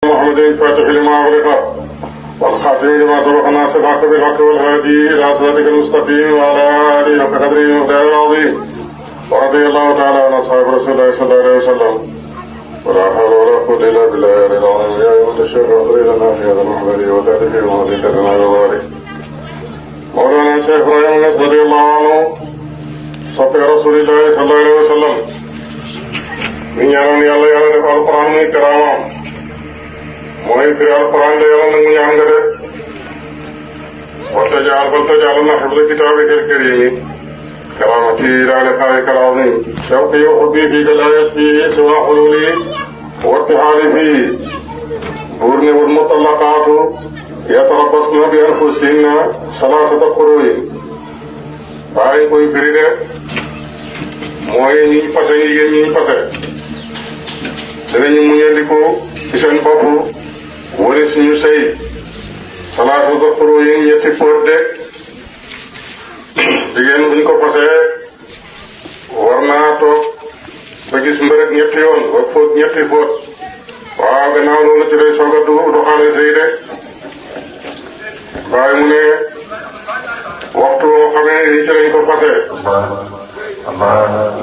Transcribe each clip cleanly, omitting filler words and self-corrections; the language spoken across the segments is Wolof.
محمد الفاتح لما أغلق والخاتم لما سبق الناصر الحق بالحق والهادي إلى صراطك المستقيم وعلى آله حق قدره ومقداره العظيم ورضي الله تعالى عن أصحاب رسول الله صلى الله عليه وسلم ولا حول ولا قوة إلا بالله العظيم يا أيها الشيخ اغفر لنا في هذا المحضر وتأتي في مهدتنا وبارك مولانا الشيخ إبراهيم النصر رضي الله عنه صفي رسول الله صلى الله عليه وسلم من ñaanoon yàlla yàlla def alquran muy karaamam mooy firi alquran de yàlla nangu ñaan nga de waltajaal xifda kitaabika alkarimi karaamati ila liqaa'ika alazim shawqi wa hubbi fika la yasbihi siwa hululi wa irtihaali fii buur ne wal mutallaqaatu yatarabbasna bi anfusihinna salaasata quru'in bàyyi koy firi de mooy ñi fase jigéen ñi fase danañu muñandiku ci seen bopp wari suñu sëy salaasata quru'in ñetti fóot de jigéen buñ ko fasee war naa toog ba gis mbërëg ñetti yoon ba fóot ñetti fóot waaw gannaaw loolu ci lay soog a doxaale sëy de waaye mu ne waxtu woo xamee ni ci lañ ko fasee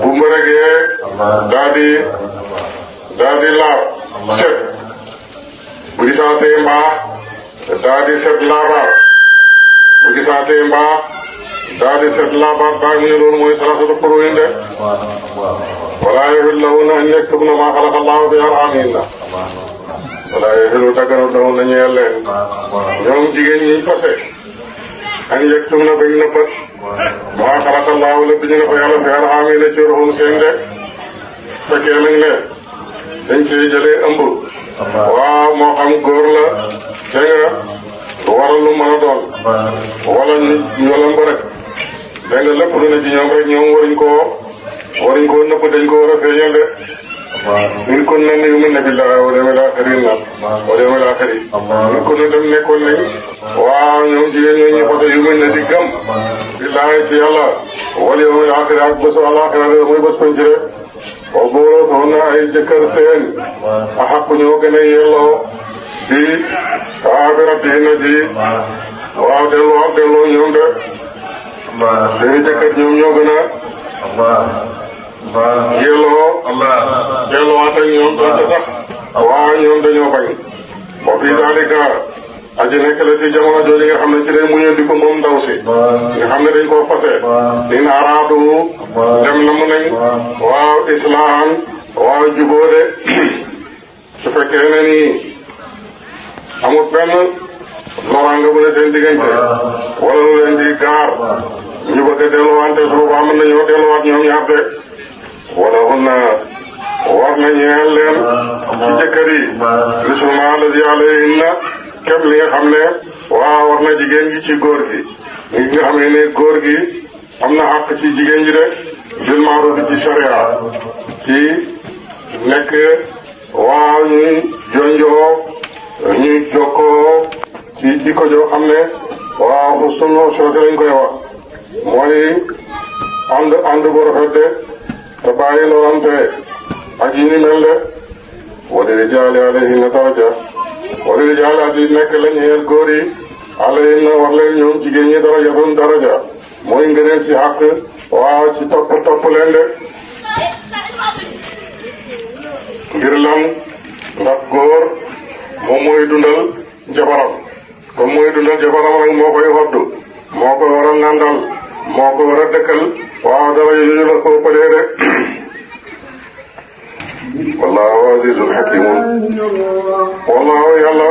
bu mbërëgee daa di laab set bu gisaatee mbaax daa di set laabaat bu gisaatee mbaax daa di set laabaat baa mu ne loolu mooy salaasatu quru'in de walaa yahillu lahunna an yaktubna maa xalaqa Allahu fi arhamihinna walaa yahillu daganut lahunna ñeel leen ñoom jigéen ñi fase an yaktubna bañ nëbbat maa xalaqa Allahu la biñu ne ko yàlla fi arhamihinna ci ruhum seen de fekkee nañ ne dañ cee jëlee ëmb waaw moo xam góor la te nga waral lu mën a doon wala ñu ëmb rek da nga lépp lu ne ci ñoom rek ñoom waruñ koo nëbb dañ ko war a feeñal de in kunna yu'minna billahi wal yawmil aaxir in kunna dem nekkoon nañ waaw ñoom jigéen ñoo ñu fase yu'minna di gëm billahi ci yàlla wal yawmil aaxir ak bésu àllaaxira mooy bés penc rek o booloo toon na ay jëkkër seen a xaq ñoo gën a yelloo di taabiratihinna di waaw delloo ñoom de seeni jëkkër ñoom ñoo gën a yelloo delluwaat ak ñoom doonte sax waaw ñoom dañoo bañ wa fi daalika aji nekk la ci jamono jooju nga xam ne ci lay muñal di ko moom ndaw si nga xam ne dañ koo fase in araadu dem na mu nañ waaw islaan waaw jubóode su fekkee ne nii amul benn loraanga bu ne seen diggante wala lu leen di gaar ñu bëgg a delluwante su boobaa mën nañoo delluwaat ñoom ñaar de wala hunna war na ñeel leen ci jëkkër yi nisfu maa allazi alayhinna kem li nga xam ne waaw war na jigéen gi ci góor gi nga xam ne góor gi am na àq ci jigéen ji de bil ma'ruf ci sharia ci nekk waaw ñuy jonjoo ñuy jokkoo ci jikko joo xam ne waaw husnul usrati lañ koy wax mooy ànd bu rafet de te bàyyi lorante ak yi ni mel de wa lirrijaali alayhinna daraja wala li jàll di nekk la ñeel góor yi alayhinna war leen ñoom jigéen ñi daraja mooy ngëneel ci xàq waaw ci topp leen de ngir lan ndax góor moom mooy dundal jabaram comme mooy dundal jabaram rek moo koy hoddu moo ko war a nàndal moo ko war a dëkkal waaw daraja yu la ko ëppalee de wallahu azizun hakimun wallahu yàlla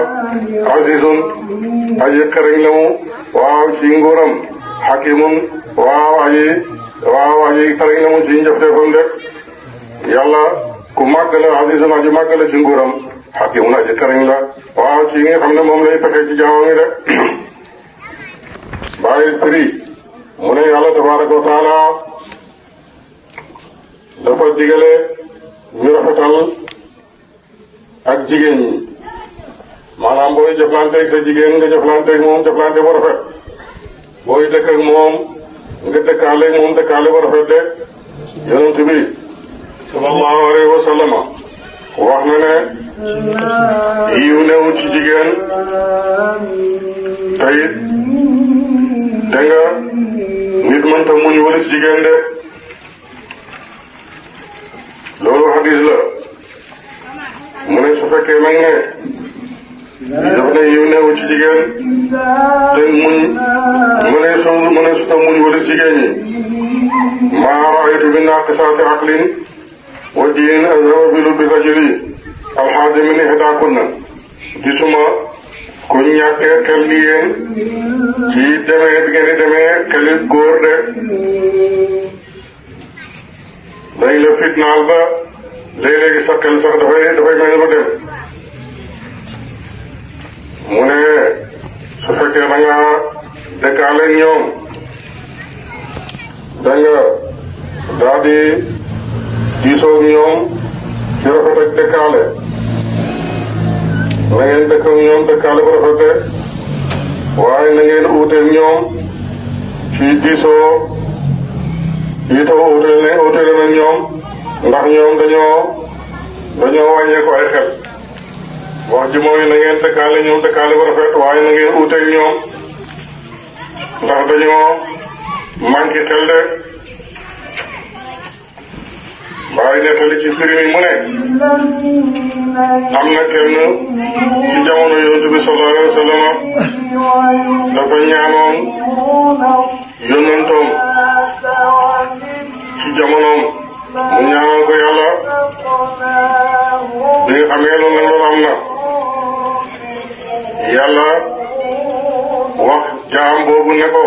azizun aji xereñ la mu waaw ci nguuram hakimun waaw aji xereñ la mu ci njëfteefam de yàlla ku màgg la azizun aji màgg la ci nguuram hakimun aji xereñ la waaw ci nga xam ne moom lay fexe ci jaamam yi de bàyyi firi mu ne yàlla tabaraka wa taala dafa digale ñu rafetal ak jigéen ñi maanaam booy jëflanteeg sa jigéen nga jëflanteeg moom jëflante bu rafet booy dëkk ak moom nga dëkkaaleeg moom dëkkaale bu rafet de yonent bi sallallahu alayhi wa sallam wax na ne yiw newu ci jigéen te it dégg nga nit mënta muñ walis jigéen de loolu hadis la mu ne su fekkee nag ne daf ne yiw newu ci jigéen te muñ mu ne su ta muñ walis jigéen ñi maa raaytu bi naaqisaati aqlin wa diin azrabilu bi rajuli alxaasi min ihdakunna gisuma ku ñàkkee xel ni yéen ci demee bi ngeen di demee xelit góor de dañ la fitnaal ba léeg-léegi sa xel sax dafay mel ni lu dem mu ne su fekkee da nga dëkkaale ñoom da nga daal di diisoo ñoom ci rafet ak dëkkaale na ngeen dëkk ak ñoom dëkkaale bu rafete waaye na ngeen uuteeg ñoom ci diisoo uuteel na ñoom ndax ñoom dañoo wàññee ko ay xel wax ji mooy na ngeen dëkkaale ñoom dëkkaale bu rafet waaye na ngeen uuteeg ñoom ndax dañoo manqué xel de waaye nettali ci firi mi mu ne am na kenn ci jamono yonent bi sallallahu alayhi wa sallam dafa ñaanoon yonentoom ci jamonoom mu ñaanal ko yàlla bi nga xamee loolu nag loolu am na yàlla wax jaam boobu ne ko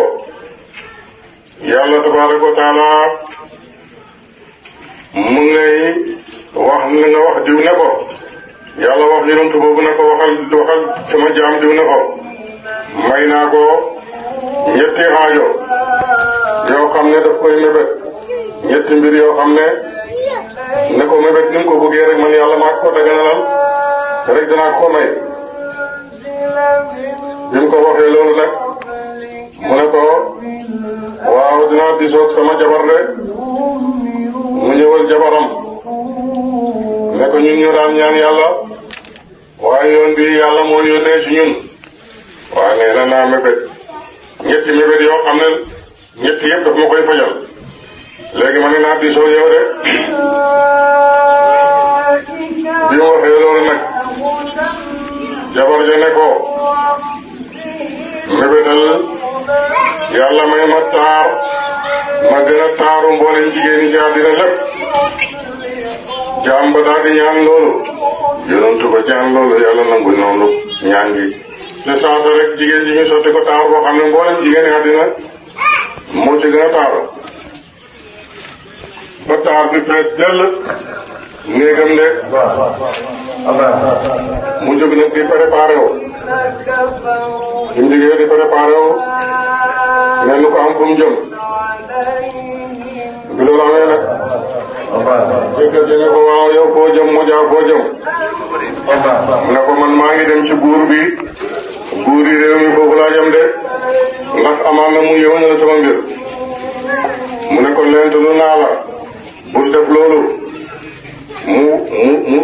yàlla tabaaraka wa taala mu ngay wax na nga wax diw ne ko yàlla wax yonent boobu ne ko waxal sama jaam diw ne ko may naa ko ñetti aajo yoo xam ne daf koy mébét ñetti mbir yoo xam ne ko mébét ni mu ko bëggee rek man yàlla maa ko daganalal rek danaa ko may bi mu ko waxee loolu nag mu ne ko waaw dinaa disoog sama jabar de mu ñëwal jabaram ne ko ñun ñu daan ñaan yàlla waaye yoon bi yàlla moo yónnee si ñun waaye nee na naa mébét ñetti mébét yoo xam ne ñetti yëpp daf ma koy fajal léegi ma ne naa diisoo yow de bi mu waxee loolu nag jabar ja ne ko mébétal yàlla may ma taar ma gën a taaru mboolem jigéen ñi ci àddina lépp jaam ba daal di ñaan loolu yonentu ba ñaan loolu yàlla nangu noonu ñaan gi te saasa rek jigéen ji ñu sotti ko taar boo xam ne mboolem jigéen ñi àddina moo ci gën a taaru ba taar bi fees dell néegam de mu jóg nag di préparé wu bi mu jógee di préparé wu mel ni ko am fu mu jëm bi loolu amee nag jëkkër ji ne ko waaw yow foo jëm moo jaaw foo jëm mu ne ko man maa ngi dem ci buur bi buur yi réew mi foofu laa jëm de ndax amaan na mu yëwanal sama mbir mu ne ko leentulu naa la bul def loolu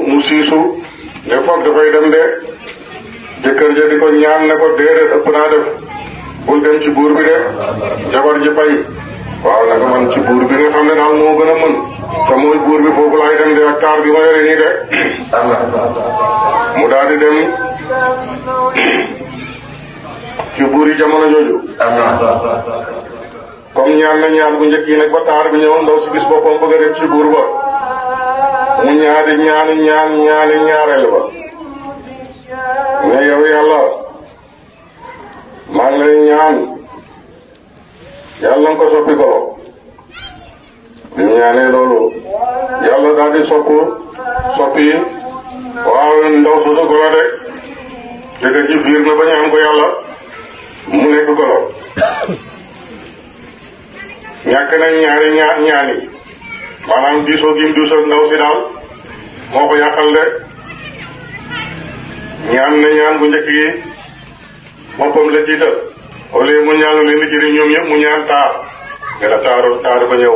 mu siisu ne foog dafay dem de jëkkër ja di ko ñaan ne ko déedéet ëpp naa def bul dem ci buur bi de jabar ji bañ waaw naka man ci buur bi nga xam ne daal moo gën a mën te mooy buur bi foofu laay dem de ak taar bi ma yore nii de mu daal di dem ci buur yi jamono jooju comme ñaan na ñaan bu njëkk yi nag ba taar bi ñëw ndaw si gis boppam bëgg a dem ci buur ba mu ñaani ñaareel ba mais yow yàlla maa ngi lay ñaan yàlla nga ko soppi ko bi mu ñaanee loolu yàlla daal di soppi waaw ndaw soosu golo de jëkkër ji fiir na ba ñaan ko yàlla mu nekk golo ñàkk nañ ñaani maanaam diisoo gim diisoo ndaw si daal moo ko yàqal de ñaan na ñaan bu njëkk yi boppam la jiital wala mu ñaan leen di jëriñ ñoom ñëpp mu ñaan taar nga la taaru ba ñëw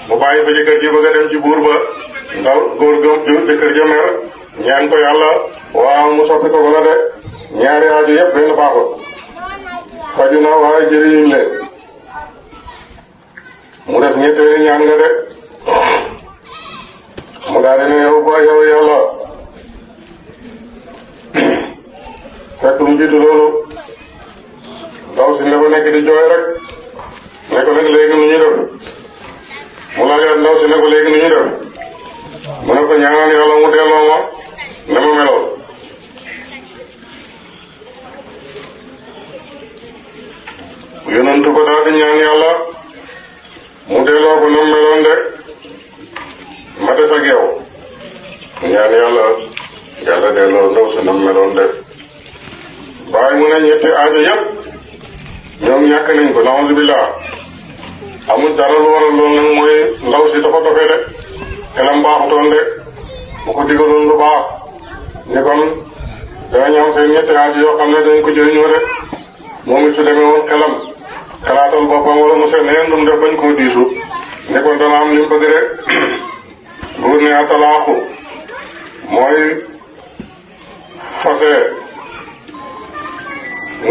mu bàyyi fa jëkkër ji bëgg a dem ci buur ba ndaw góor jëkkër ja mer ñaan ko yàlla waaw mu soppi ko bala de ñaari aajo yëpp benn baaxul faju na waaye jëriñuñ leen mu des ñetteeli ñaan nga de mu daal di ne yow yàlla fekk lu jiitu loolu ndaw si ne ko nekk di jooy rek ne ko nag léegi nu ñuy def mu laajaat ndaw si ne ko léegi nu ñuy def mu ne ko ñaanal yàlla mu delloo ma ne ma meloon yonentu ko daal di ñaan yàlla mu delloo ko nam meloon de ma des ak yow ñaan yàlla delloo ndaw si nam meloon de waaye mu ne ñetti aajo yëpp ñoom ñàkk nañ ko alhamdulilah amul dara lu waral loolu nag mooy ndaw si dafa dofee de xelam baaxutoon de bu ko digaloon lu baax ni kon danañ am seen ñetti aajo yoo xam ne dañ ko jëriñoo de moom it su demee woon xelam xalaatal boppam wala mu seet neen dum def bañ koo diisu ne kon dana am lim bëgg de buur ne atalaaku mooy fase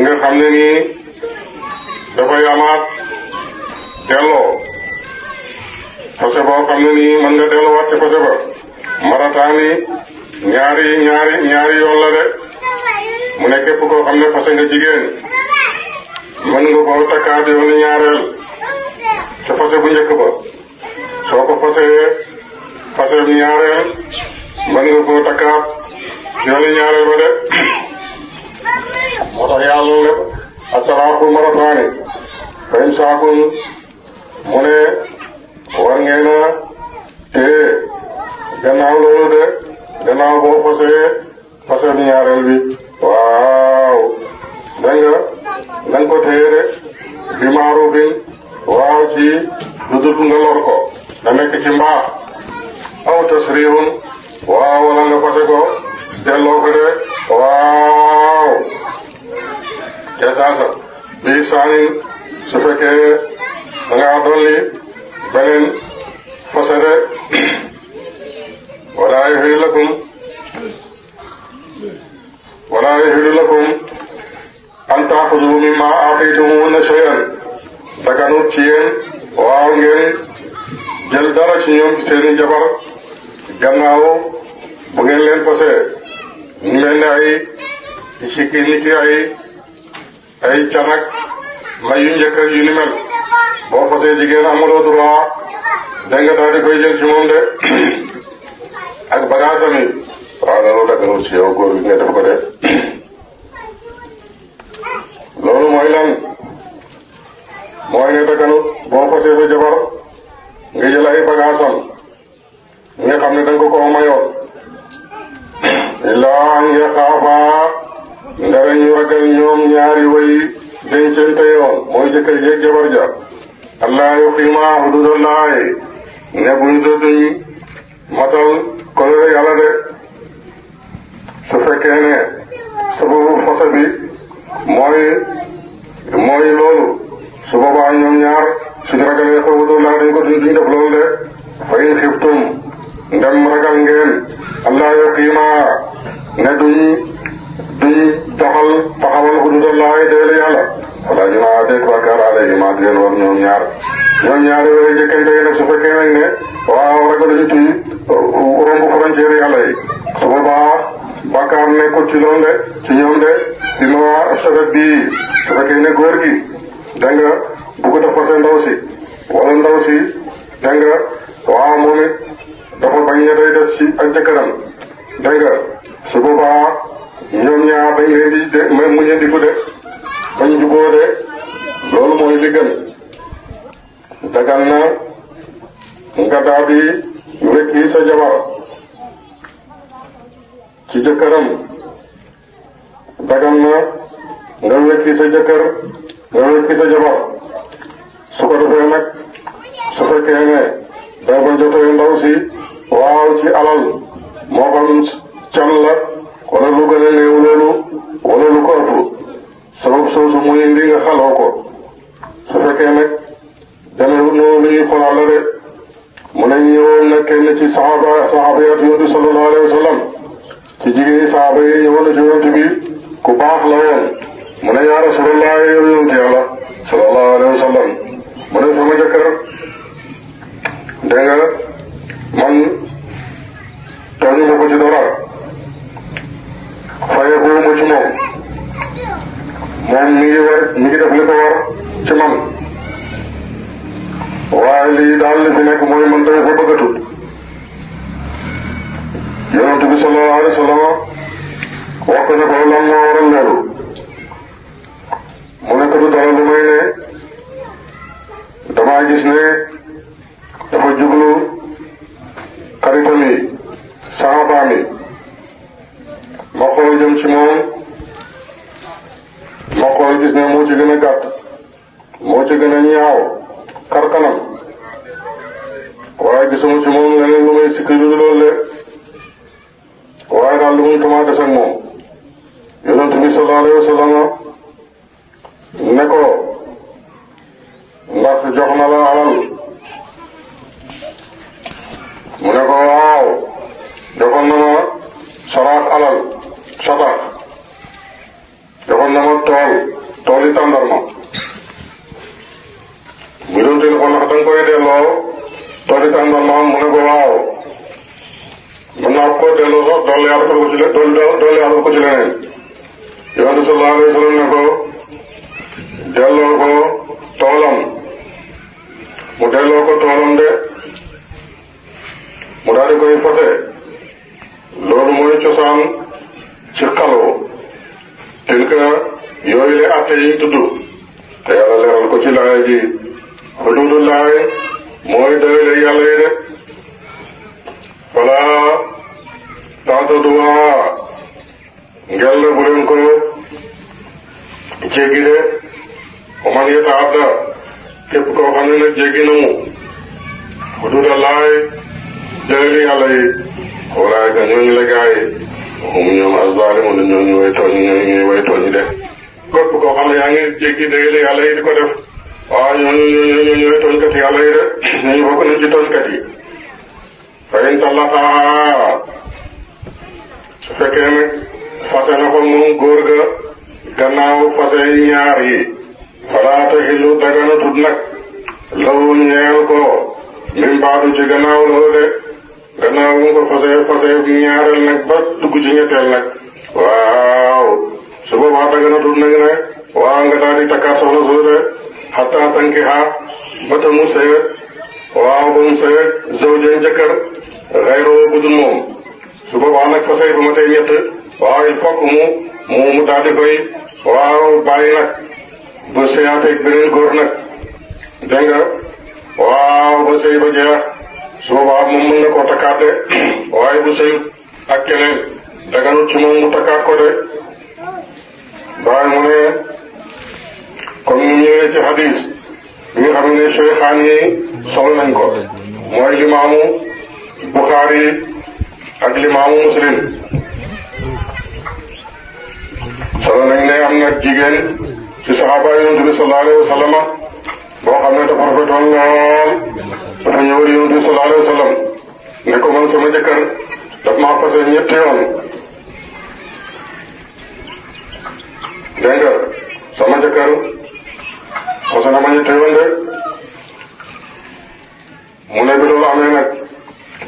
nga xam ne nii dafay amaat delloo fase boo xam ne nii mën nga delluwaat ci fase ba marataani ñaari yoon la de mu ne képp koo xam ne fase nga jigéen mën nga koo takkaat yoonu ñaareel ca fase bu njëkk ba soo ko fase bu ñaareel mën nga koo takkaat yoonu ñaareel ba de moo tax yàlla lépp atalaaku marataani fa imsaakun mu ne war ngeen a téye gannaaw loolu de gannaaw boo fase bu ñaareel bi waaw danga ko téye de bi maarufin waaw ci lu dul nga lor ko na nekk ci mbaax aw tasrihun waaw wala nga fase ko delloo ko de waaw te saasa bi saanin su fekkee da ngaa dolli beneen fase de wala yahilu lakum an taaxudu mimma aataytumuhunna shay'an daganut ci yéen waaw ngeen jël dara ci ñoom ci seeni jabar gannaaw bu ngeen leen fase ñu mel ne ay sikki nit ay canak may yu njëkk ak yu ni mel boo fasee jigéen amuloo droit dégg nga daal di koy jël ci moom de ak bagaasam yi waaw loolu daganut ci yow góor gi nga def ko de loolu mooy lan mooy ne daganut boo fasee sa jabar nga jël ay bagaasam nga xam ne danga ko mayoon illaa an yaxaafa ndara ñu ragal ñoom ñaari way dencante yoon mooy jëkkër jeeg jabar ja allah yuqiima hududallahi ne buñ dootuñ matal kolore yàlla de su fekkee ne sababu fase bi mooy loolu su boobaa ñoom ñaar suñu ragalee ko hududallahi dañ ko duñ def loolu de fa in xiftum ndem ragal ngeen allah yuqiima ne duñ taxawal hududallahi deele yàlla wala junaaha déet bàkkaar alayhima di leen war ñoom ñaar yooyu jëkkante yi nag su fekkee nañ ne waaw ragaluñu ci romb frontière yàlla yi su boobaa bàkkaar nekkul ci loolu de ci ñoom de di ma sabet bii su fekkee ne góor gi dégg nga bëgg a fase ndaw si wala ndaw si dégg nga waaw moom it dafa bañ ne day des ci ak jëkkëram dégg nga su boobaa ñoom ñaar dañ leen di muñandiku de bañ juboo de loolu mooy li gën dagan na nga daal di wekki sa jabar ci jëkkëram dagan na nga wekki sa jëkkër nga wekki sa jabar su ko defee nag su fekkee ne da ba jotee ndaw si waaw ci alal moo xam can la wala lu gën a néew loolu wala lu ko ëpp sabab soosu muy indi nga xaloo ko su fekkee nag demewul noonu lu ñuy xoolaat la de mu ne ñëwoon na kenn ci saxaabiyaat Yonent bi sallallahu alayhi wa sallam ci jigéen saaba yi ñëwoon na ci yonent bi ku baax la woon mu ne yaa Rasulullah yow yonent yàlla sallallahu alayhi wa sallam mu ne sama jëkkër dégg nga man tooñu ma ko ci dara fayeeku ma ci moom mi ngi def li ko war ci man waaye lii daal li fi nekk mooy man dama ko bëgg a tudd yonent bi sallallahu alayhi wa sallam wax ko ne ko lan moo waral loolu mu nekk du dara lu may ne damaa gis ne dafa jublu xaritam yi saxaabaam yi ma xool jëm ci moom ma xool gis ne moo ci gën a gàtt moo ci gën a ñaaw kar kanam waaye gisuma ci moom leneen lu may sikki lu loolu le waaye daal lu muy tumaa des ak moom yonent bi sallallahu alayhi wa sallam ne ko ndax jox na la alal mu ne ko waaw joxoon na ma sarax alal satax joxoon na ma tool yi tàndarma mu yonent ne ko ndax danga koy delloo tool yi tàndarma mu ne ko waaw mën naa ko delloo sax dolli yàlla ko ci leneen yonent sallallahu alayhi wa sallam ne ko delloo ko toolam mu delloo ko toolam de mu daal di koy fase loolu mooy cosaan ci xaloo tilka yooyu le atte yi tudd te yàlla leeral ko ci laaya ji xuduudullahi mooy doyle yàlla yi de fala ta'taduha ngel bu leen ko jéggi de man yata'adda képp koo xam ne nag jéggi na mu xuduudallahi doyle yàlla yi walaayka ñooñu la gaay hum ñoom az-zaalimuun ñooñu way tooñ ñooñu way tooñ de képp koo xam ne yaa ngi jéggi doyle yàlla yi di ko def waaw ñooñu way tooñkat yàlla yi de ñooñu bokk nañ ci tooñkat yi fa in tallaqaa su fekkee nag fase na ko moom góor ga gannaaw fase ñaar yi falaa tahillu daganatut nag lawu ñeel ko min baadu ci gannaaw loolu de gannaaw bu ko fase ñaareel nag ba dugg ci ñetteel nag waaw su boobaa daganatut nag ne waaw nga daal di takkaat soxna soo de xataa tankiha ba ta mu sëyet waaw ba mu sëyet zawjeen jëkkër xayroo bu dul moom su boobaa nag fase bu ma tey ñett waaw il faut que mu daal di koy waaw bàyyi nag ba sëyaateeg beneen góor nag dégg nga waaw ba sëy ba jeex su boobaa moom mën na koo takkaat de waaye bu sëy ak keneen daganut ci moom mu takkaat ko de waaye mu ne comme mu ñëwee ci hadis bi nga xam ne Shaykhaan yi solo nañ ko mooy limaamu Buxaari ak limaamu Muslim solo nañ ne am na jigéen ci saxaaba Yonent bi sallallahu alayhi wa sallam boo xam ne dafa rafetoon lool dafa ñëw Yonent bi sallallahu alayhi wa sallam ne ko man sama jëkkër daf maa fase ñetti yoon dégg nga sama jëkkër fase na ma ñetti yoon de mu ne bi loolu amee nag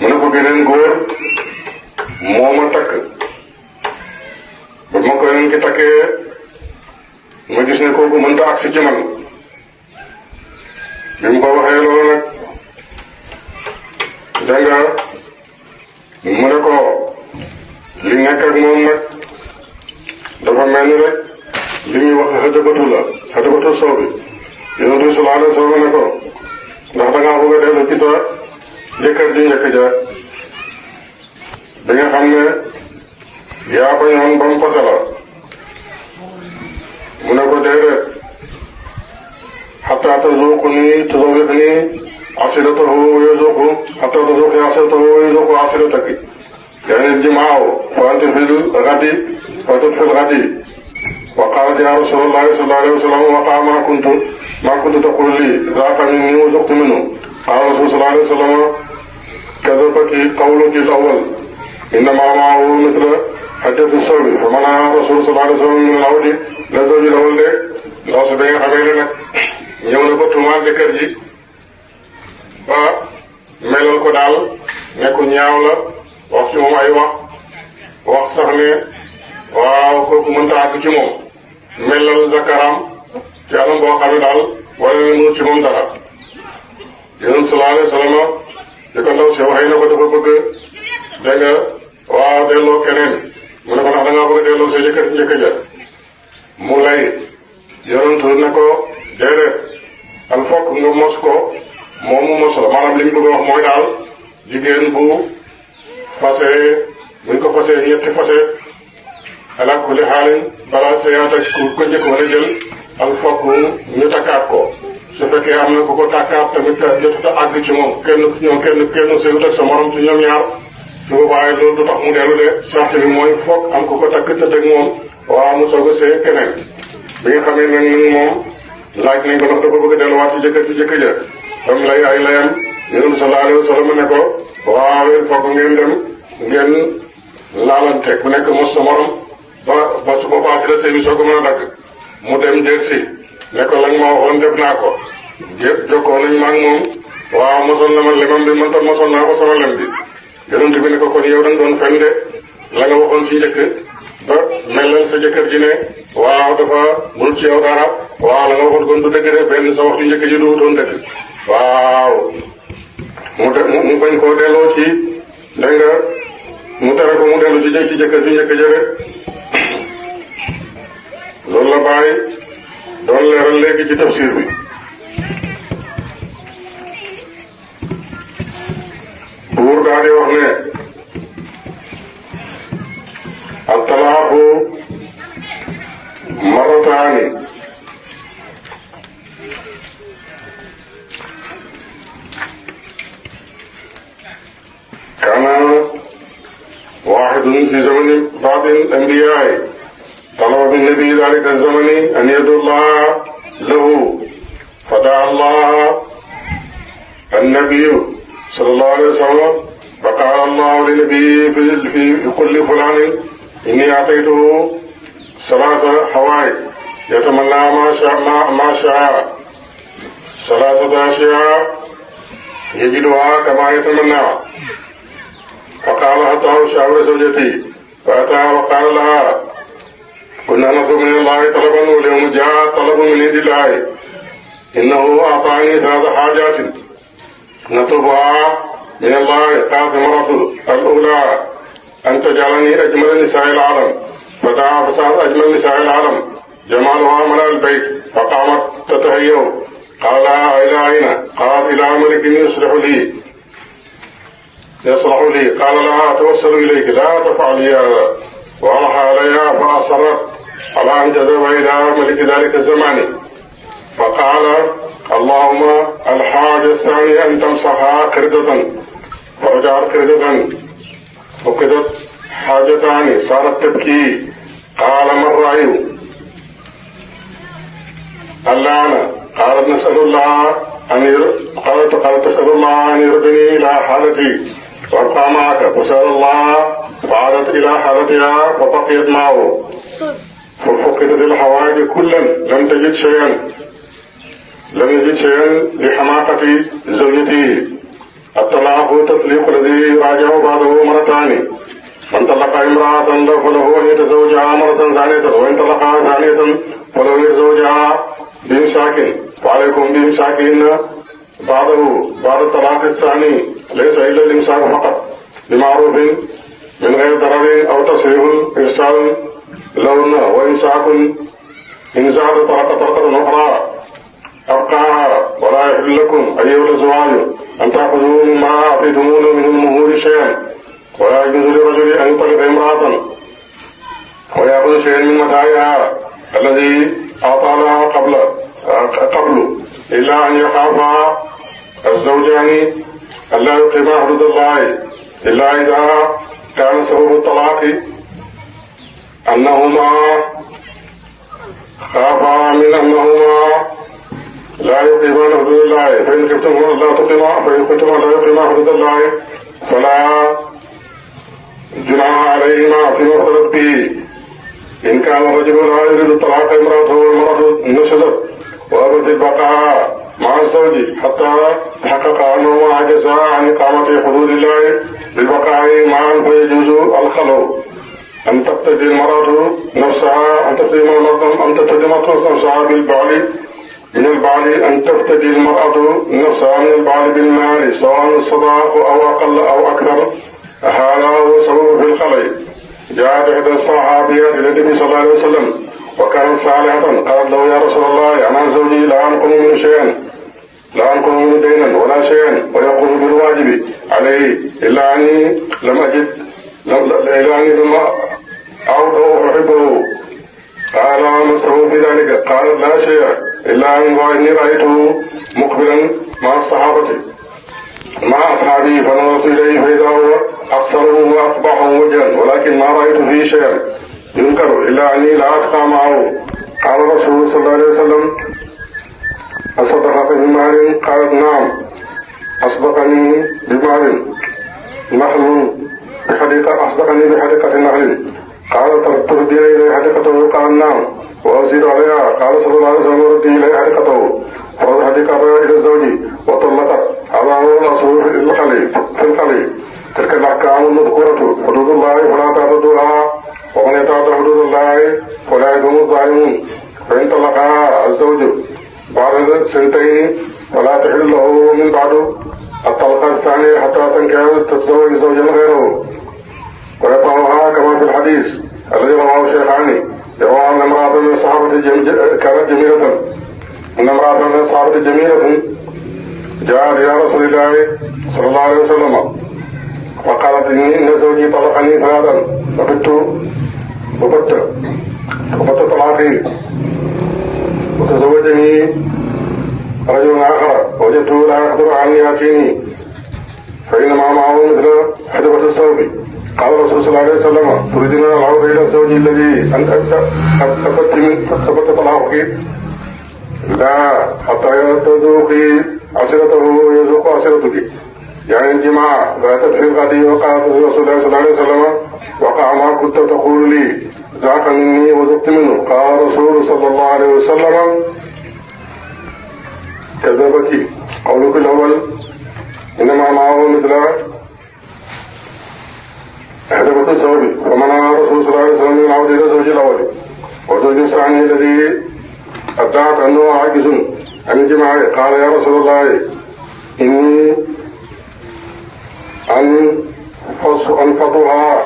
mu ne ko geneen góor moo ma takk ba ma ko leen ki takkee ma gis ne kooku mënta agsi ci man bi mu ko waxee loolu nag dégg nga mu ne ko li nekk ak moom nag dafa mel ni rek li ñuy wax xëdëbatu la xëdëbatu soow bi Yonent bi sallallahu alayhi wa sallam ne ko ndax da ngaa bëgg a dellu ci sa jëkkër ji njëkk ja bi nga xam ne yaa bañoon ba mu fase la mu ne ko déedéet xataa tazuuqi asiratahu wa yazuuqu xataa tazuuqi asiratahu wa yazuuqu asirataki يعني الجماع وأنت في الغد وأنت في الغد وقالت يا رسول الله صلى الله عليه وسلم وقع ما كنت تقول لي ذاك مني وذقت منه قال الرسول صلى الله عليه وسلم كذبك قولك الأول إنما معه مثل xajjatu sawbi fa mana rasul sallallahu alayhi wa sallam min al-awdi la zawji la woon de ndaw si da nga xamee ne nag ñëw na ba tuumaal jëkkër ji ba melal ko daal ne ku ñaaw la wax ci moom ay wax sax ne waaw kooku mënta àgg ci moom melal zakaram ci anam boo xam ne daal wala ne mënul ci moom dara yonent sallallahu alayhi wa sallam di ko ndaw si waxee na ko dafa bëgg dégg nga waaw delloo keneen mu ne ko ndax da ngaa bëgg a delloo sa jëkkër njëkk ja mu lay yonent ne ko déedéet al fokk nga mos ko moom mu mos la maanaam li ñu bëgg a wax mooy daal jigéen bu fase buñ ko fase ñetti fase ala kulli xaalin balaa seyaat ak ko njëkk mën a jël al fokk ñu takkaat ko su fekkee am na ku ko takkaat tamit jotut a àgg ci moom kenn sëyut ak sa morom ci ñoom ñaar su boobaa loolu du tax mu dellu de sarti bi mooy fokk am ku ko takk tëdd ak moom waaw mu soog a sëy keneen bi nga xamee nag moom laaj nañ ko ndax dafa bëgg a delluwaat ci jëkkër ja tam lay ay layam yonent sallallahu alayhi wa sallam ne ko waaw il faut que ngeen dem ngeen laalante ku nekk mos sa morom ba su boobaa ci la sëy bi soo ko mën a dagg mu dem jël si ne ko lañ ma waxoon def naa ko yëpp jokkoo nañ ma ak moom waaw mosoon na ma lemam bi man tam mosoon naa ko sama lem bi yonent bi ne ko kon yow da nga doon fen de la nga waxoon ci njëkk ba melal sa jëkkër ji ne waaw dafa mënul ci yow dara waaw la nga waxoon kon du dëgg de benn sa wax ci njëkk ji du wutoon dëgg waaw mu bañ koo delloo ci dégg nga mu tere ko mu dellu ci jëkkër ji njëkk ja de loolu la bàyyi doon leeral léegi ci tafsir bi buur daa di wax ne at-talaaqu marrataani kaana waahidun fi zamani ba'di al-anbiyaa talaba min-nabi dhaalika az-zamani an yad'ullaha lahu fadaa Allaha an-nabiyyu sallallahu alayhi wa sallam faqaala Allahu li-nabiyyihi fi kulli fulaanin inni a'taytuhu salaasa hawaa'ij yatamannaa maa shaa'a salaasata ashyaa yajiduhaa kamaa yatamannaa فقال حتى أشاور زوجتي فأتاها وقال لها كنا نطلب من الله طلبا واليوم جاء طلب من عند الله إنه أعطاني 3 حاجات نطلبها من الله. قالت المرأة الأولى أن تجعلني أجمل نساء العالم فدعا فصارت أجمل نساء العالم جمالها ملأ البيت فقامت تتهيأ قال لها إلى أين؟ قالت إلى ملك يصلح لي. قال لها أتوسل إليك لا تفعلي هذا وألحى عليها فأصرت على أن تذهب إلى ملك ذلك الزمان. فقال اللهم الحاجة الثانية أن تمسحها قردة فرجعت قردة فقدت حاجتان صارت تبكي. قال ما الرأي؟ اللعنة. قالت تسأل الله أن يردني إلى حالتي وابقى معك فسأل الله فعادت إلى حالتها فبقيت معه ففقدت الحوائج كلا لم يجد شيئا لحماقة زوجته. الطلاق هو التطليق الذي يراجع بعده مرتان. من طلق امرأة فله أن يتزوجها مرة ثانية وإن طلقها ثانية فله أن يتزوجها بإمساك وعليكم بإمساكهن بعد الطلاق الثاني ليس إلا الإمساك فقط بمعروف من غير ضرر أو تصريح إرسال لهن وإمساك إن زاد طلقة أخرى أبقاها. ولا يحل لكم أيها الأزواج أن تأخذوا مما آتيتموهن من المهور شيئا ولا يجوز لرجل أن يطلق امرأة ويأخذ شيئا من متاعها الذي أعطى لها قبل إلا أن يخافا الزوجان ألا يقيما حدود الله إلا إذا كان سبب الطلاق أنهما خافا من أنهما لا يقيمان حدود الله. فإن كنتم لا يقيما حدود الله فلا جناح عليهما فيما اختلط به إن كان الرجل لا يريد طلاق امرأته والمرأة نشزت وأبت البقاء مع الزوج حتى تحقق أنهما عجزا عن إقامة حدود الله بالبقاء معا فيجوز الخلو أن تقتدي المرأة نفسها أن تقتدي نفسها بالبعل من البعل أن تفتدي المرأة نفسها من البعل بالمال سواء الصداق أو أقل أو أكثر هذا هو سبب في الخلي. جاءت إحدى الصحابيات إلى النبي صلى الله عليه وسلم وكانت صالحة قالت له يا رسول الله أنا زوجي لا أنقم منه شيئا لا أنقم منه دينا ولا شيئا ويقوم بالواجب عليه إلا أني لم أعود أحبه. قال ما السبب في ذلك؟ قالت لا شيء إلا أني رأيته مقبلا مع الصحابة مع أصحابه فنظرت إليه فإذا هو أقصره وأقبحه وجها ولكن ما رأيت فيه شيئا ينكر إلا أني لا أتقى معه. قال الرسول صلى الله عليه وسلم أصدقك بمال؟ قالت نعم أصدقني بمال نخل بحديقة أصدقني بحديقة نخل. قال تردي إليه حديقته؟ قال نعم وأزيد عليها. قال صلى الله عليه وسلم ردي إليه حديقته فرد حديقته إلى الزوج وطلقت. هذا هو الأصل في الخلي. تلك الأحكام المذكورة حدود الله فلا تعتدوها ومن يتعدى حدود الله فأولئك هم الظالمون. فإن طلقها الزوج بعد سنتين فلا تحل له من بعد الطلقة الثانية حتى تتزوج زوجا غيره ويطعها كما في الحديث الذي رواه الشيخان يروى أن امرأة من الصحابة كانت جميلة أن امرأة من الصحابة جميلة جاءت إلى رسول الله صلى الله عليه وسلم وقالت إن زوجي طلقني ثلاثا وبت طلاقي وتزوجني رجل آخر وجدته لا يقدر عني يأتيني فإنما معه مثل حدبة الثوب. قال الرسول صلى الله عليه وسلم تريدين العودة إلى الزوج الذي أثبت طلاقك؟ لا حتى تذوقي عسيرته ويذوق عسيرتك يعني الجماع. فأتت في الغد وقالت رسول الله صلى الله عليه وسلم وقع ما كنت تقول لي ذاك مني وذقت منه. قال الرسول صلى الله عليه وسلم كذبك قولك الأول إنما معه مثل حدبة الثوب. فمنع الرسول صلى الله عليه وسلم من العودة إلى الزوج الأول والزوج الثاني الذي ادعت أنه عاجز عن الجماع. قال يا رسول الله إني أنفضها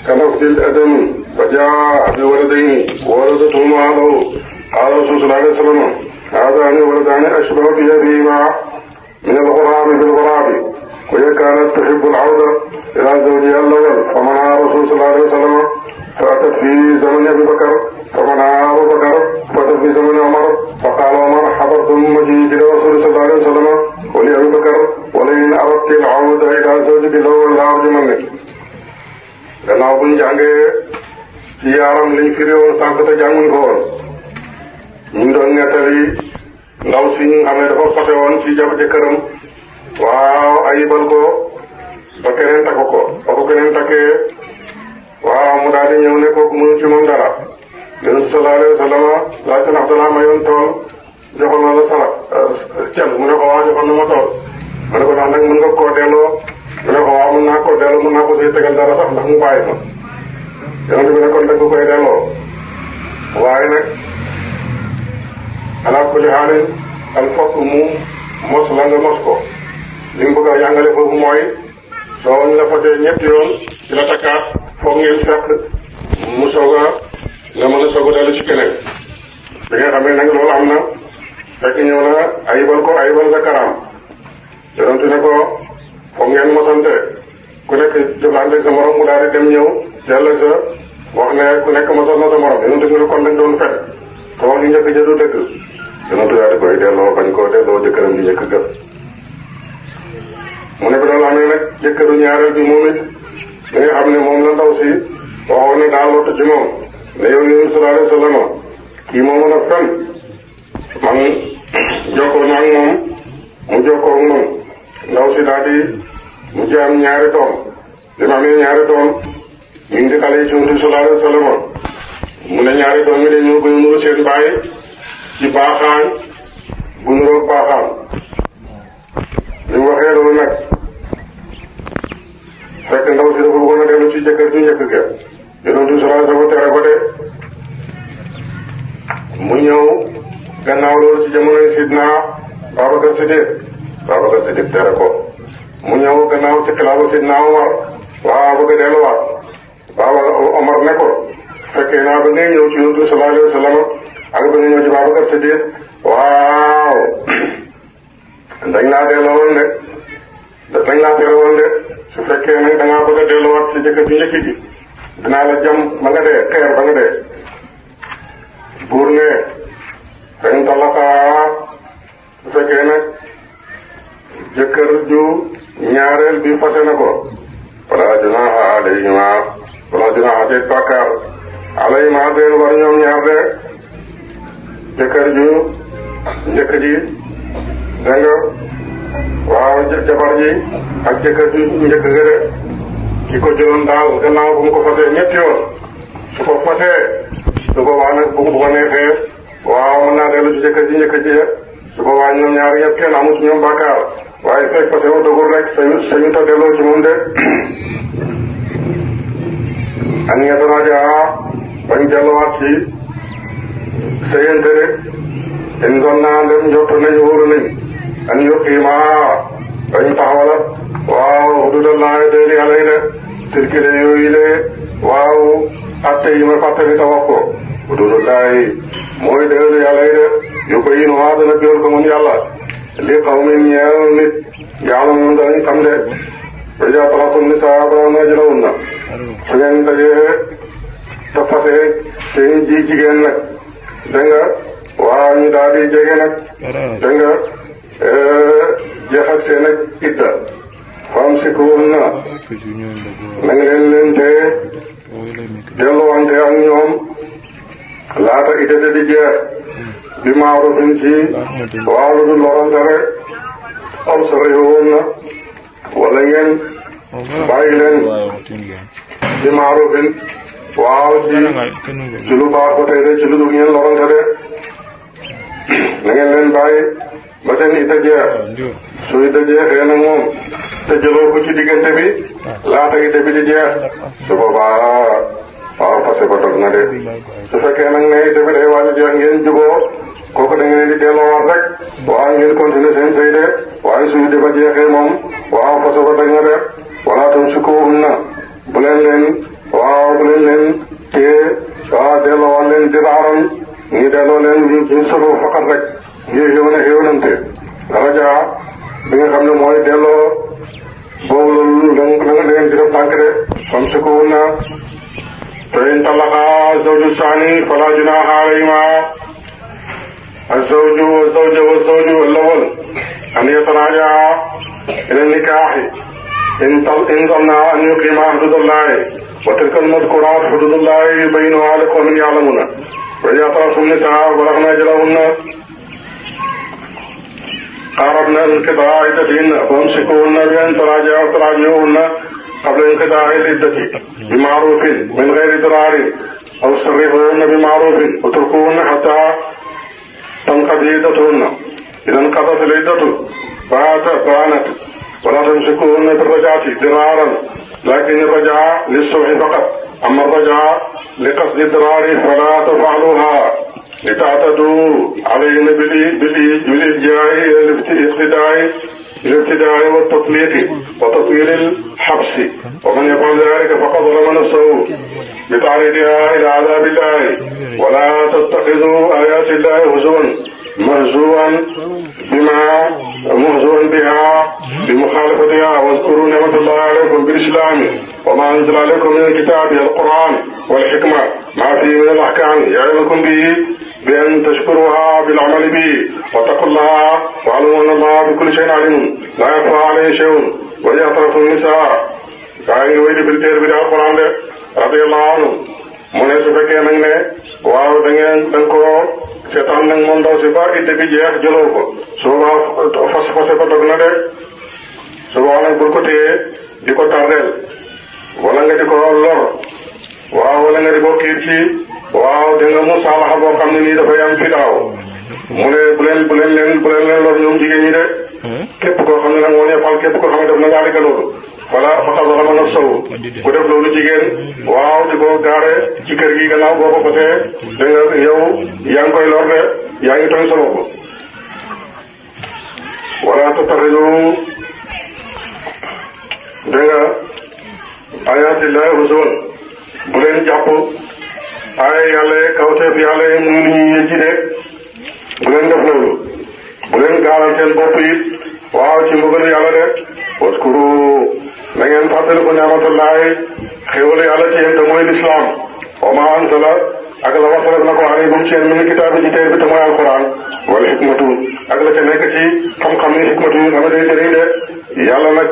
كنفض الأدم فجاء بولدين وولدتهما له. قال الرسول صلى الله عليه وسلم هذان ولدان أشبه بيدهما من الغراب بالغراب وهي كانت تحب العودة إلى زوجها الأول. فمنع الرسول صلى الله عليه وسلم فأتت في زمن أبي بكر فمنع أبو بكر فأتت في زمن عمر فقال عمر حضرتم مجيء الرسول صلى الله عليه وسلم ولأبي بكر ولئن أردت العودة إلى زوجك الأول لأرجمنك. gannaaw buñ jàngee ci yaaram liñ firi woon sànq te jànguñ ko woon ñu ngi doon nettali ndaw si ñu xam ne dafa fase woon ci jëkkëram waaw ayibal ko ba keneen takk ko ba ko keneen takkee waaw mu daal di ñëw ne kooku mënu ci moom dara. Yonent sallallahu alayhi wa sallam laajte ndax danaa mayoon tool joxoon na la salak cel mu ne ko waaw joxoon na ma tool mu ne ko ndax nag mën nga koo delloo mu ne ko waaw mën naa koo delloo mën naa ko siy tegal dara sax ndax mu bàyyi ma. Yonent bi ne kon dëgg koy delloo waaye nag ala kulli xaalin al fokk mu mos la nga mos ko. li mu bëgg a jàngale foofu mooy soo ñu la fasee ñetti yoon ci la takkaat foog ngeen fekk mu soog a nga mën a soog a dellu ci keneen. bi nga xamee nag loolu am na fekk ñëw na ayibal sa karaam yonent ne ko foog ngeen mosante ku nekk jëflante sa morom mu daal di dem ñëw dellu sa wax ne ku nekk mosal na sa morom yonent ne kon dañ doon fen te wax ñu njëkk ja du dëgg yonent daal di koy delloo bañ koo delloo jëkkëram di njëkk gëf. mu ne bi loolu amee nag jëkkëru ñaareel bi moom it li nga xam ne moom la ndaw si waxoon ne daal lottu ci moom ne yow yonent sallallahu alayhi wa sallam kii moo mën a fen man jokkoo naa ak moom mu jokkoo ak moom ndaw si daal di mu jaam ñaari doom li ma amee ñaari doom mi ngi xale ci Yonent bi sallallahu alayhi wa sallam mu ne ñaari doom yi dañoo koy nuru seen baay ci baaxaan bu nuroog baaxaan li mu waxee loolu nag fekk ndaw si dafa bëggoon a dellu ci jëkkër ju njëkk ga Yonent bi sallallahu alayhi wa sallam tere ko de mu ñëw gannaaw loolu ci jamonoy Sidna Babacar Siddiq tere ko mu ñëw gannaaw ci xilaafa Sidna Omar waaw bëgg a delluwaat Omar ne ko fekkee naa ba ngay ñëw ci Yonent bi sallallahu alayhi wa sallam ak ba nga ñëw ci Babacar Siddiq waaw dañ laa delloo woon de dañ laa tere woon de su fekkee nag da ngaa bëgg a delluwaat ci jëkkër ju njëkk gi dinaa la jam ba nga dee xeer ba nga dee buur ne dañ talaxaa su fekkee nag jëkkër ju ñaareel bi fase na ko wala junaaha alayhima wala junaaha teeg bàkkaar alayhima teen war ñoom ñaar de jëkkër ju njëkk ji dégg nga waaw jabar ji ak jëkkër ju njëkk ga de ki ko jëloon daal gannaaw bu mu ko fasee ñetti yoon su ko fasee su boobaa nag bu ko neexee waaw mën naa dellu ci jëkkër ji njëkk ji su boobaa ñoom ñaari ñëpp kenn amul ci ñoom bàkkaar waaye fekk fase wu dogul rek sañu ta delloo ci moom de an yatarajaa bañ delluwaat ci sëyante de in doon naa dem njott nañu wóoru nañ an yuqiima bañ taxawala waaw xududallahi deeli yàlla yi de sirkile yooyu de waaw atte yi ma fàttali ta wax ko xududallahi mooy deelu yàlla yi de yu ko yin waa dana biral ko moom yàlla li qawmin ñeel nit ya'lamuun danañ xam de wa idaa talaqtum nisaa falam yajlahunna su ngeen dajee te fase seen jigéen nag dégg nga waaw ñu daal di jege nag dégg nga jeexal seen ak idda famsikuhunna na nga leen tee delluwante ak ñoom laata idda di jeex bi maarufin ci waaw lu dul lorante rek aw sarrihuhunna wala ngeen bàyyi leen bi maarufin waaw ci lu baax ba tey de ci lu dul ngeen lorante de na ngeen leen bàyyi ba seen idda jeex su idda jeexee nag moom te jëloo ko ci diggante bi laata idda bi di jeex su boobaa waaw fase ba dog na de su fekkee nag ne idda bi day waaj a jeex ngeen juboo kooku da ngeen di delloowaat rek waaw ngeen continuer seen sëy de waaye su idda ba jeexee moom waaw fase ba dog na de wala tumsikuhunna bu leen téye waaw delloowaat leen diraaran ñi delloo leen ñu solo faqat rek ngir xéwante raja bi nga xam ne mooy delloo boobu loolu la nga leen di def tànk de famsikuhunna fa in talaqa zawju saani fala junaha alayhima الزوج والزوج الأول أن يتراجعا إلى النكاح إن ظنا أن يقيما حدود الله وتلك المذكورات حدود الله يبينها لقوم يعلمون وإذا طلقتم النساء وبلغن أجلهن قاربن انقضاء عدتهن فامسكوهن بأن تراجعوهن قبل انقضاء العدة بمعروف من غير ضرار أو سرحوهن بمعروف واتركوهن حتى تنقضي عدتهن إذا انقضت العدة بانت ولا تمسكوهن بالرجعة ضرارا لكن الرجعة للصلح فقط أما الرجعة لقصد الضرار فلا تفعلوها لتعتدوا عليهن بالإلجاء الابتداء والتطليق وتطويل الحبس ومن يفعل ذلك فقد ظلم نفسه بتعريضها إلى عذاب الله ولا تتخذوا آيات الله مهزوا بها بمخالفتها واذكروا نعمة الله عليكم بالإسلام وما أنزل عليكم من الكتاب القرآن والحكمة ما فيه من الأحكام يعظكم به بأن تشكروها بالعمل به واتقوا الله واعلموا أن الله بكل شيء عليم لا يخفى عليه شيء وإذا طلقتم النساء gaa ngi wéy di bil téer bi di alquran de radiyallahu anhu mu ne su fekkee nag ne waaw da nga ko seetaan nag moom ndaw si ba idde bi jeex jëloo ko su boobaa fase ko dog na de su boobaa nag bul ko téye di ko tardeel wala nga di ko lor waaw wala nga di ko xiir ci waaw dégg nga mu saalaxa boo xam ne nii dafay am fitaaw mu ne bu leen leen lor ñoom jigéen ñi de képp koo xam ne nag moo ne fal képp koo xam ne def na ngaa dika loolu fala faqa zalama nafsahu ku def loolu jigéen waaw di ko gaare ci kër gi gannaaw boo ko fasee dégg nga yow yaa ngi koy lor de yaa ngi tooñ sa bopp wala tattaxidu dégg nga ayatillahi huzuwan bu leen jàpp ay yàlla kawteef yàlla mu ngi ñuy yëjji de bu leen def loolu bu leen gaaral seen bopp it waaw ci mbugal yàlla de waskuru na ngeen fàttaliku ni'matallahi xéwal yàlla ci yéen te mooy lislaam wa ma ansala ak la wasalaf na ko alaykum ci yéen min kitaabi ci téere bi te mooy alquran wala xikmatu ak la ca nekk ci xam-xam ni xikmatu yi nga xam ne day jëriñ de yàlla nag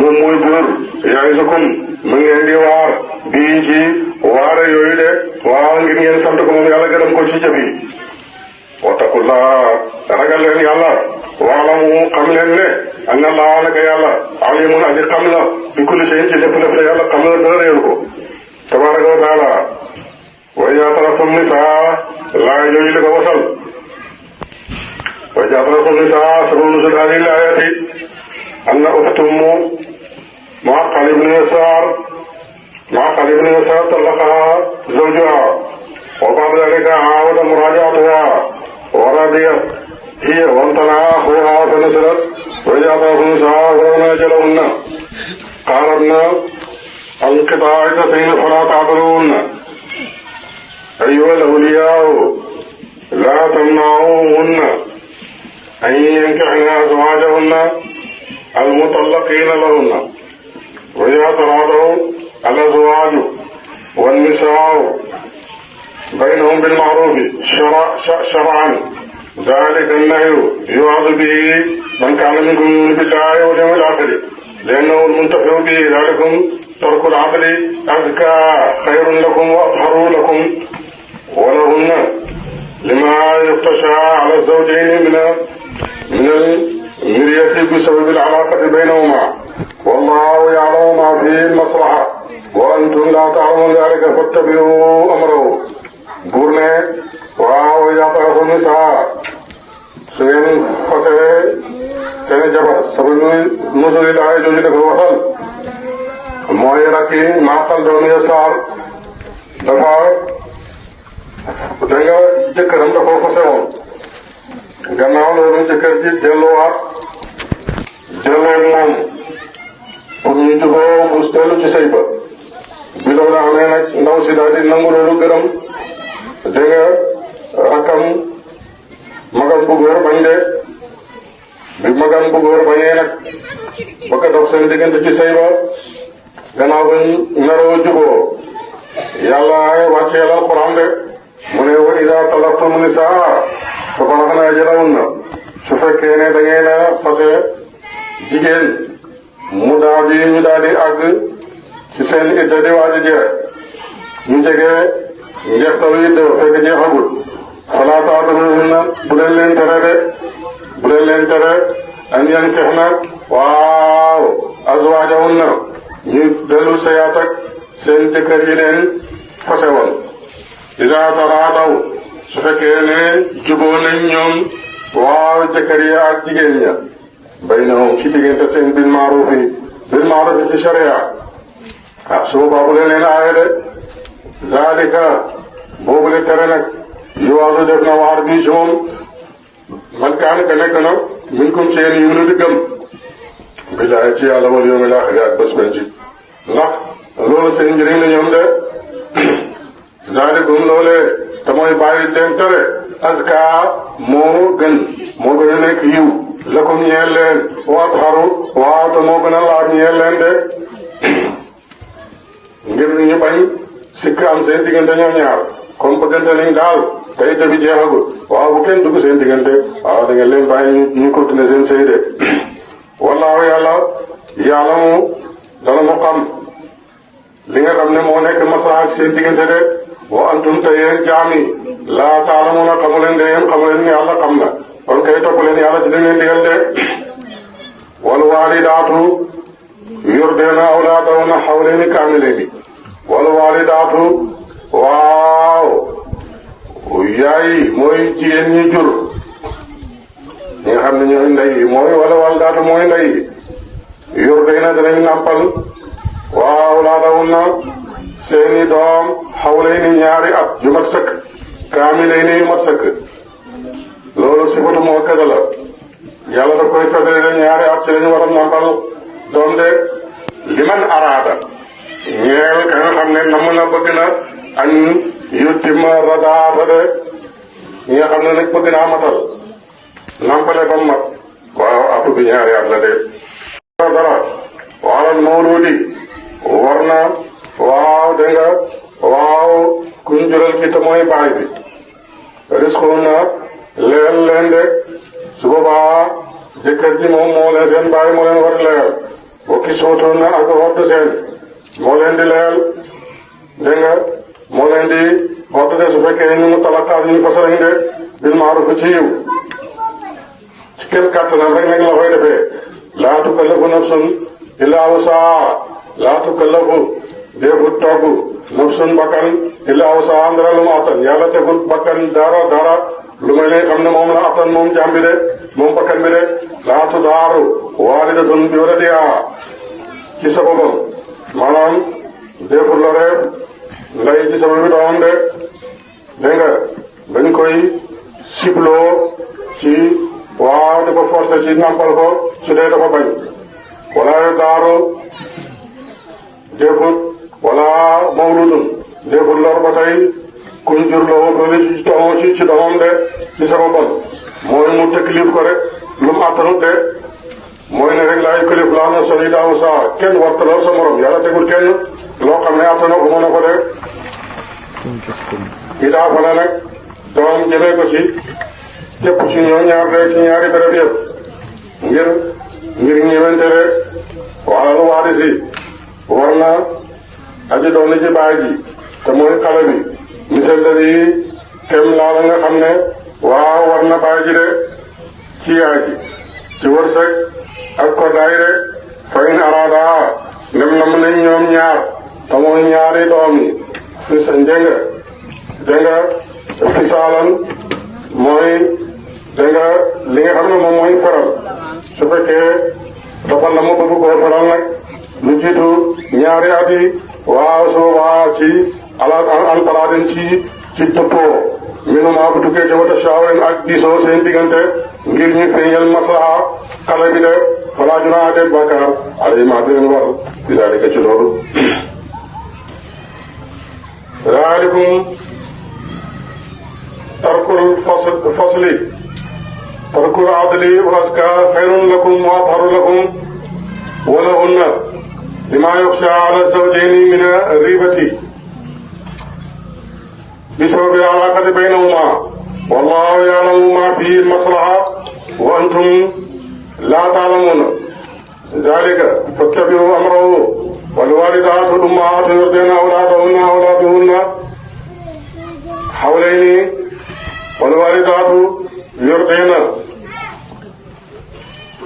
moom mooy buur ya'izukum mu ngi leen di waar bii ci waare yooyu de waaw ngir ngeen sant ko moom yàlla gërëm ko ci jëf yi wattaqullah ragal leen yàlla waalamu xam leen ne anna allaha naka yàlla alimun aji xam la bi kulli shay'in ci lépp lépp la yàlla xam la dara réeru ko tabaraka wa taala wa idaa talaqtum nisaa laa yooyu li ko wasal wa idaa talaqtum nisaa sababu nuzul haadihi l-aayati anna ukhtum Ma'qil ibn Yasaar talaqahaa zawjuhaa wa ba'da dhaalika aawada muraaja'atahaa wa radiyat hiya wa imtana'a axuuhaa fa nazalat wa idaa talaqtum nisaa balagna ajalahunna qaarabna انقطاع عدتهن فلا تعذروهن أيها الأولياء لا تمنعوهن أن ينكحن أزواجهن المطلقين لهن وإذا تراضوا الأزواج والنساء بينهم بالمعروف شرعا ذلك النهي يوعظ به من كان منكم يؤمن بالله واليوم الآخر لأنه المنتفع به ذلكم ترك العدل أزكى خير لكم وأطهر لكم ولهن لما يخشى على الزوجين من المرية بسبب العلاقة بينهما والله يعلم ما فيه المصلحة وأنتم لا تعلمون ذلك فاتبعوا أمره بورنه waaw yaatarafu nisaa su ngeen fasee seen jabar sababu nuzuli laay jooju dafa wasal mooy rakki Ma'qil doomu Yasaar dafa da nga jëkkëram dafa fase woon gannaaw loolu jëkkër ji delluwaat jëlee moom pour ñu juboo mu dellu ci sëy ba bi loolu amee nag ndaw si daal di nangu loolu gërëm dégg nga rakkam magam bu góor bañ de bi magam bu góor bañee nag bëgg a dox seen diggante ci sëy ba gannaaw ba naroo juboo yàlla wàcce alquran de mu ne wa idaa talaqtum nisaa fa balagna ajalahunna su fekkee ne da ngeen a fase jigéen ñu daal di àgg ci seen idda di waaj a jeex ñu jege njeextalu idda fekk jeexagul falaa ta'duluhunna bu leen tere an yankihna waaw azwaajahunna ñu dellu sayaat ak seen jëkkër yi leen fase woon idaa taraadaw su fekkee ne juboo nañ ñoom waaw jëkkër yi ak jigéen ña baynahum ci diggante seen bil ma'rufi ci sharia su boobaa bu leen aaye de zalika boobu le tere nag yuwaasu def na waar bii ci moom man kaane ka nekk na minkum seen yuminu di gëm billahi ci yàlla wal yawmil aaxir ak bés benn ci ndax loolu seen njëriñ la ñoom de zalikum loolee te mooy bàyyi leen tere aska moo gën a nekk yiw lakum ñeel leen wa atharu waaw te moo gën a laab ñeel leen de ngir ñu bañ sikk am seen diggante ñoom ñaar comme bëggante nañ daal te itte bi jeexagul waaw bu kenn dugg seen diggante waaw da ngeen leen bàyyi ñu continuer seen sëy de wallaahu yàlla mu dana mu xam li nga xam ne moo nekk maslaha seen diggante de wa antum te yéen jaam yi laa ta'lamuuna xamu leen de yéen xamu leen ni yàlla xam na kon kay topp leen yàlla ci li ngeen digal de wal waalidaatu yurdi'na awlaadahunna hawlayni kaamilayni wala waalidaatu waaw yaay mooy jigéen ñi jur ñi nga xam ne ñooy ndey yi mooy wala waalidaatu mooy ndey yi yor day na danañ nàmpal waaw laa dawul na seeni doom xawlay ni ñaari at yu mat sëkk kaamilay ni yu mat sëkk loolu sifatu moo kada la yàlla daf koy federe de ñaari at ci lañu war a nàmpal doom de liman araada ñeel ka nga xam ne namm na bëgg na an yutima radaata de ñi nga xam ne nag bëgg naa matal nàmpale ba mat waaw atu bi ñaari at la de dara waalal mawludi war na waaw dégg nga waaw kuñ jural ki te mooy baay bi risqoon na leel leen de su boobaa jëkkër ji moom moo leen seen baay moo leen war a leel bokki sootoon na ak wodd seen moo leen di leel dégg nga moo leen di wodd de su fekkee ñu mu talakaat ñu fasalañ de bil maaruf ci yiw ci kenn kàttanam rek nag la koy defee laa tukallafu nafsun illaa wusaha laa tukallafu déefut togg nafsun bakkan illaa wusaha dara lu mu attan yàlla tegul bakkan dara lu may ne xam ne moom la attan moom jaam bi de moom bakkan bi de laa tudaaru waalidatun bi waladihaa ci sababam maanaam déefut la reef nday ci sababi doomam de dégg nga dañ koy sibloo ci waaw di ko forcé ci nampal ko su dee dafa bañ wala daaru déefut wala mawludun déefut lor ba tey kuñ jur loo loolu ci doomam de ci sababam mooy mu tëkkalif ko rek lu mu attanut de mooy ne rek laa yukallifu llaahu nafsan illaa wusahaa kenn wartaloo sa morom yàlla tegul kenn loo xam ne attanoo ko mën a ko de idaa fa la nag doom jëlee ko ci képp ci ñoom ñaar de ci ñaari béréb yëpp ngir ñëwante rek waalal waarisi war na aji doon ci baay ji te mooy xale bi misal la yi kem laa la nga xam ne waaw war na baay ji de ci yaay ji ci wërsëg ak koddaay de fa in araada ndem na mën nañ ñoom ñaar te mooy ñaari doom yi fi sa njënga fisaalan mooy dégg nga li nga xam ne moom mooy faral su fekkee dafa la mu bëgg koo faral nag lu jiitu ñaari at yi waaw su boobaa ci an talaadin ci dëppoo minu maa bu tukkee ci wata shaawarin ak diisoo seen diggante ngir ñu feeñal maslaha xale bi de falaa junaaha déet bàkkaar alayhimaa di leen war di daalika ci loolu daalikum tarkul fasli tarkul adli wa azkaa xayrun lakum wa atharu lakum wa lahunna limaa yuxshaa ala zawjayni min ribati بسبب العلاقة بينهما والله يعلم ما فيه المصلحة وأنتم لا تعلمون ذلك فاتبعوا أمره والوالدات الأمهات يرضين أولادهن حولين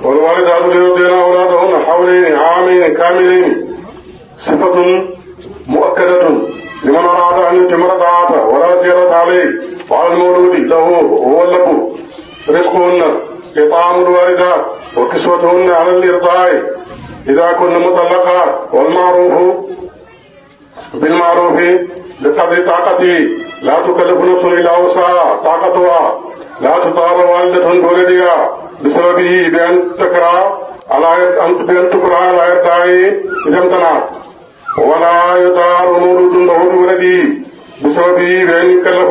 والوالدات يرضين أولادهن حولين عامين كاملين صفة مؤكدة لمن أراد أن يتم رضاعته ولا زيادة عليه وعلى المولود له هو اللب رزقهن إطعام الوالدات وكسوتهن على الإرضاع إذا كن مطلقات والمعروف بالمعروف بقدر طاقته لا تكلف نفس إلا وسعها طاقتها لا تضار والدة بولدها بسببه بأن تكره على إرضاعه إذا امتنعت ولا يضار مولود له بولده بسببه بأن يكلف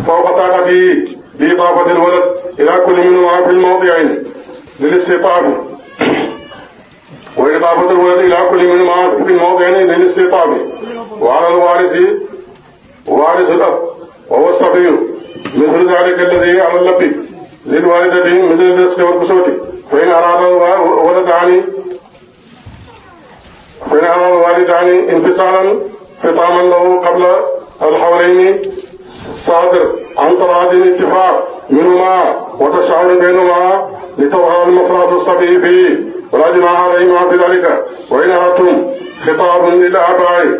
فوق طاقته بإضافة الولد إلى كل منهما في الموضعين للاستيطاب وإضافة الولد إلى كل منهما في الموضعين للاستيطاب وعلى وارث الأب وهو الصبي مثل ذلك الذي على اللب للوالدة مثل الرزق والكسوة فإن أراد الوالدان انفصالا فطاما له قبل الحولين صادر عن طراد اتفاق منهما وتشاور بينهما لتظهر المصلحة الصبي فيه ولا جناح عليهما في ذلك وإن أردتم خطاب للآباء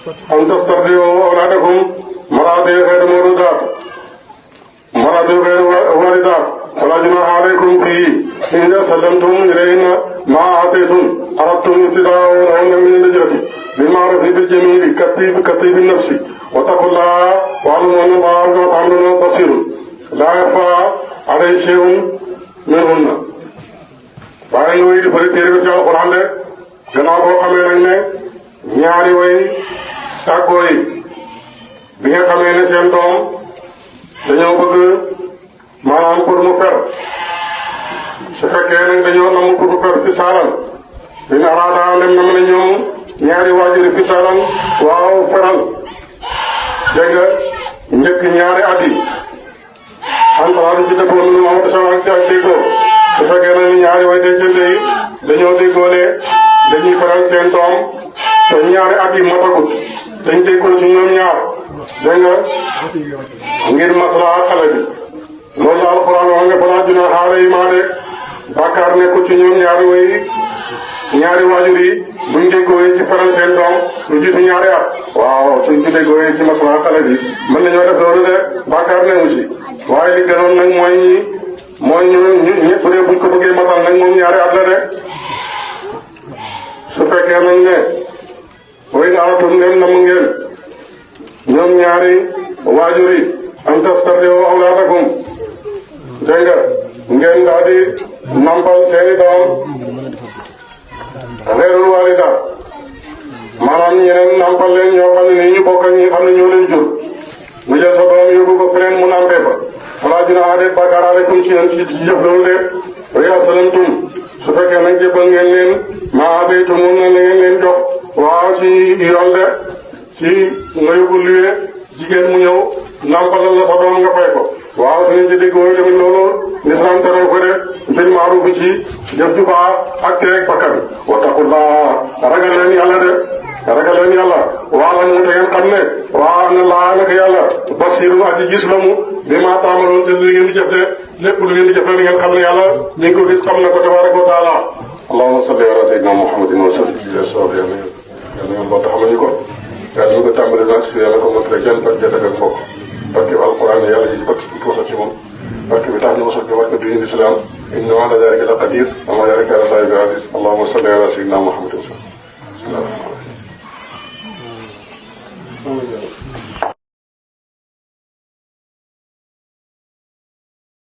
أن تسترضعوا أولادكم مراتب غير مولودات مراتب غير والدات ولا جناح عليكم فيه إذا سلمتم إليهن ما آتيتم أردتم ابتداءهن من الهجرة بالمعروف بالجميل كطيب النفس واتقوا الله واعلموا أن الله بما تعملون بصير لا يخفى عليه شيء منهن. waaye yooyu di bëri téere bi ci alxuraan de gannaaw boo xamee nag ne ñaari way tàggoo yi bi nga xamee ne seen doom dañoo bëgg maanaam pour mu fer su fekkee nag dañoo namu pour mu fer fi saalan dina araada dem na mën a ñoom ñaari waajuri fi saalan waaw feral dégg nga njëkk ñaari at yi antawaadu ci dëppoo nu Muhammad sallallahu alayhi wa sallam déggoo su fekkee nag ñaari way dencante yi dañoo déggoo ne dañuy feral seen doom te ñaari at yi matagut dañ déggoo ci ñoom ñaar dégg nga ngir maslaa xale bi loolu alxuraan wax nga falaa junaaha alayhimaa de bàkkaar nekku ci ñoom ñaari waajur yi buñ déggoo ci feral seen doom lu jiitu ñaari at waaw suñ ci déggoo ci maslaa xale bi mën nañoo def loolu de bàkkaar newu ci waaye li gënoon nag mooy ñu ñëpp de buñ ko bëggee matal nag moom ñaari at la de su fekkee nañ ne way na aratum ngeen nam ngeen ñoom ñaari waajur yi an tastardi'u awlaadakum dégg nga ngeen daal di nampal seeni doom reerul waalidaat maanaam ñeneen nampal leen ñoo xam ne nii ñu bokk ak ñi xam ne ñoo leen jur mu jël sa doom yóbbu ko feneen mu nampee fa falaa junaaha de bàkkaar aleykum ci yéen ci jëf loolu de wa idaa salamtum su fekkee nag jébbal ngeen leen maa aataytum moom na ngeen leen jox waaw ci yoon de ci nga yóbbu luwe jigéen mu ñëw nampalal la sa doom nga fay ko waaw su ngeen ci déggoo tamit loolu lislaam tere ko de bil ma'ruuf ci jëf ju baax ak teeg bakkan wattaqullaa ragal leen yàlla de ragal leen yàlla waalamu te ngeen xam ne waa na laa naka yàlla basiirun aji gis la mu bi maa taamaloon te lu ngeen di jëf de lépp lu ngeen di jëf de ngeen xam ne yàlla ñu ngi ko gis xam na ko tabaaraka wa taala allahumma salli ala sayyidina muhammadin wa sallim yàlla ngeen boo taxamuñu ko yàlla ñu ko tàmbali nag si yàlla ko mot rek yan barke ak mbokk barke bi alquran yàlla ji barke bi ko ci moom barke bi tax ñu mosal ci barke bi islam inna ala dalika la qadir ama dalika ala sahibi aziz allahumma salli ala sayyidina muhammadin